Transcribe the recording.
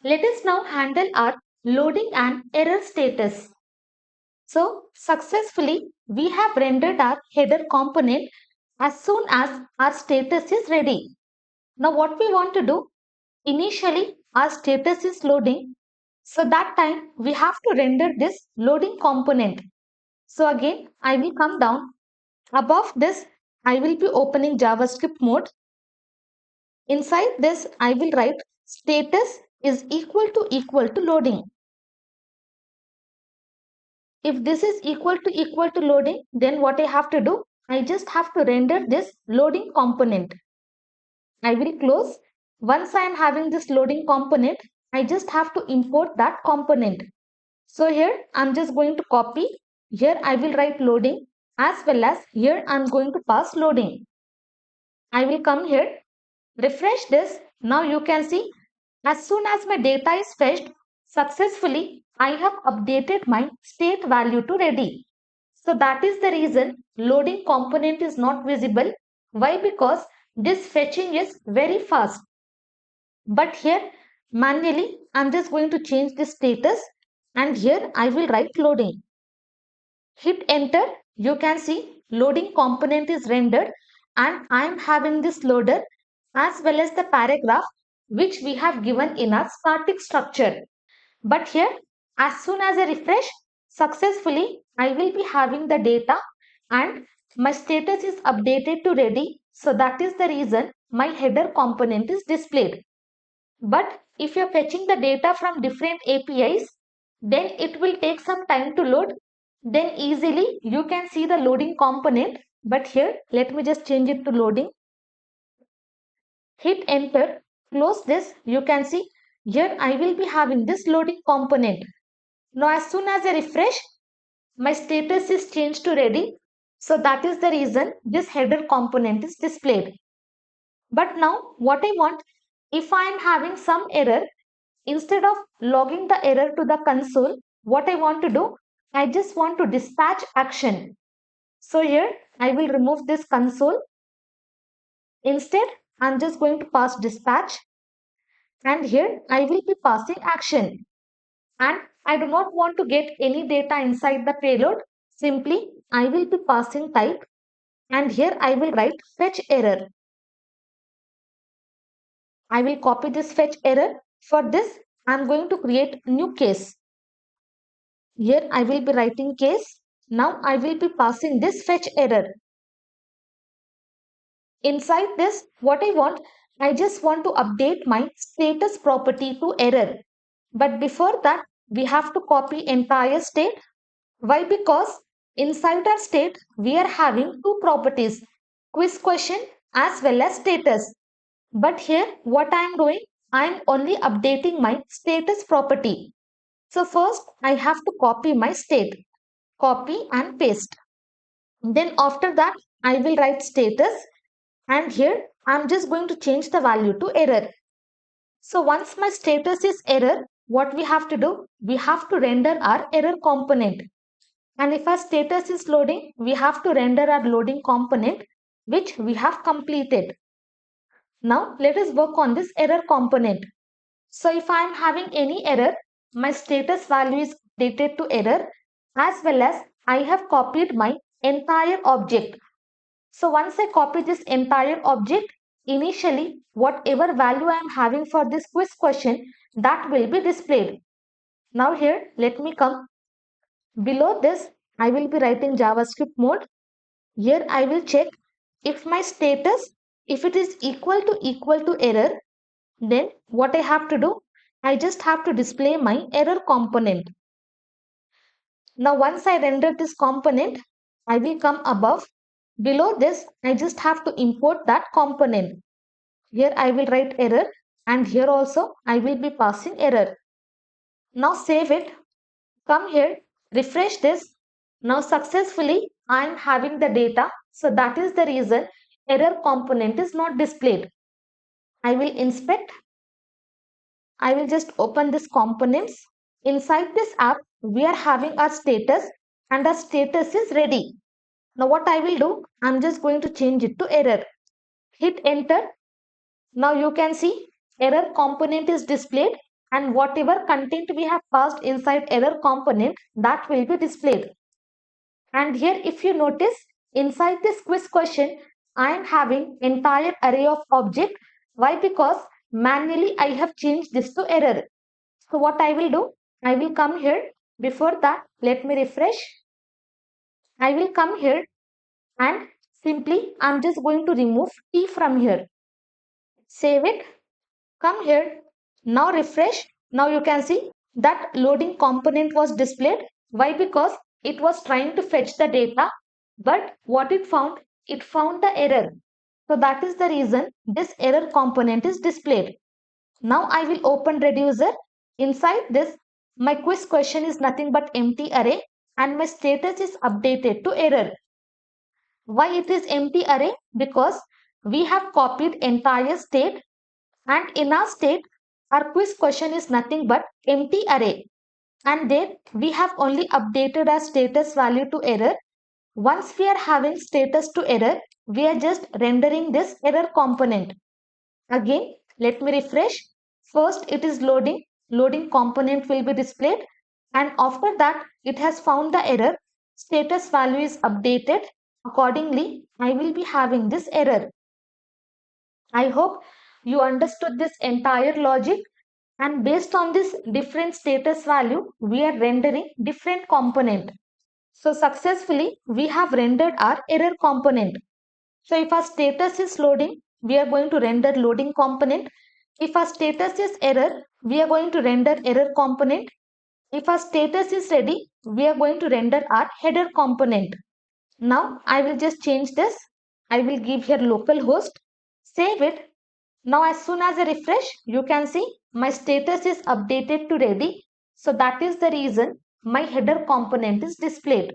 Let us now handle our loading and error status. So successfully we have rendered our header component as soon as our status is ready. Now what we want to do, initially our status is loading. So that time we have to render this loading component. So again I will come down. Above this I will be opening JavaScript mode. Inside this I will write status is equal to loading. If this is equal to loading, then what I have to do? I just have to render this loading component. I will close. Once I am having this loading component, I just have to import that component. So here I'm just going to copy. Here I will write loading as well as here I'm going to pass loading. I will come here, refresh this. Now you can see as soon as my data is fetched successfully, I have updated my state value to ready. So that is the reason loading component is not visible. Why? Because this fetching is very fast. But here manually I'm just going to change the status and here I will write loading. Hit enter. You can see loading component is rendered and I am having this loader as well as the paragraph which we have given in our static structure. But here as soon as I refresh successfully, I will be having the data and my status is updated to ready. So that is the reason my header component is displayed. But if you're fetching the data from different APIs, then it will take some time to load. Then easily you can see the loading component. But here, let me just change it to loading. Hit enter, close this. You can see here I will be having this loading component. Now as soon as I refresh, my status is changed to ready. So that is the reason this header component is displayed. But now what I want, if I am having some error, instead of logging the error to the console, what I want to do, I just want to dispatch action. So here I will remove this console. Instead, I'm just going to pass dispatch and here I will be passing action. And I do not want to get any data inside the payload. Simply, I will be passing type and here I will write fetch error. I will copy this fetch error. For this, I am going to create new case. Here I will be writing case. Now I will be passing this fetch error. Inside this, what I just want to update my status property to error. But before that, we have to copy entire state. Why? Because inside our state, we are having two properties, quiz question as well as status. But here, what I am doing, I am only updating my status property. So first, I have to copy my state. Copy and paste. Then after that, I will write status and here I'm just going to change the value to error. So once my status is error, what we have to do? We have to render our error component. And if our status is loading, we have to render our loading component which we have completed. Now let us work on this error component. So if I am having any error, my status value is updated to error as well as I have copied my entire object. So once I copy this entire object, initially whatever value I am having for this quiz question, that will be displayed. Now here, let me come. Below this, I will be writing JavaScript mode. Here I will check if my status, if it is equal to error, then what I have to do, I just have to display my error component. Now once I render this component, I will come above. Below this, I just have to import that component. Here I will write error and here also I will be passing error. Now save it. Come here, refresh this. Now successfully I am having the data. So that is the reason error component is not displayed. I will inspect. I will just open this components. Inside this app, we are having our status and our status is ready. Now what I will do, I'm just going to change it to error. Hit enter. Now you can see error component is displayed and whatever content we have passed inside error component, that will be displayed. And here if you notice, inside this quiz question, I am having entire array of object. Why? Because manually I have changed this to error. So what I will do, I will come here. Before that, let me refresh. I will come here and simply I'm just going to remove T from here. Save it. Come here. Now refresh. Now you can see that loading component was displayed. Why? Because it was trying to fetch the data, but what it found? It found the error. So that is the reason this error component is displayed. Now I will open reducer. Inside this, my quiz question is nothing but empty array and my status is updated to error. Why it is empty array? Because we have copied entire state, and in our state, our quiz question is nothing but empty array. And there we have only updated our status value to error. Once we are having status to error, we are just rendering this error component. Again, let me refresh. First, it is loading. Loading component will be displayed. And after that, it has found the error. Status value is updated. Accordingly, I will be having this error. I hope you understood this entire logic, and based on this different status value, we are rendering different component. So successfully, we have rendered our error component. So if our status is loading, we are going to render loading component. If our status is error, we are going to render error component. If our status is ready, we are going to render our header component. Now I will just change this. I will give here localhost, save it. Now as soon as I refresh, you can see my status is updated to ready. So that is the reason my header component is displayed.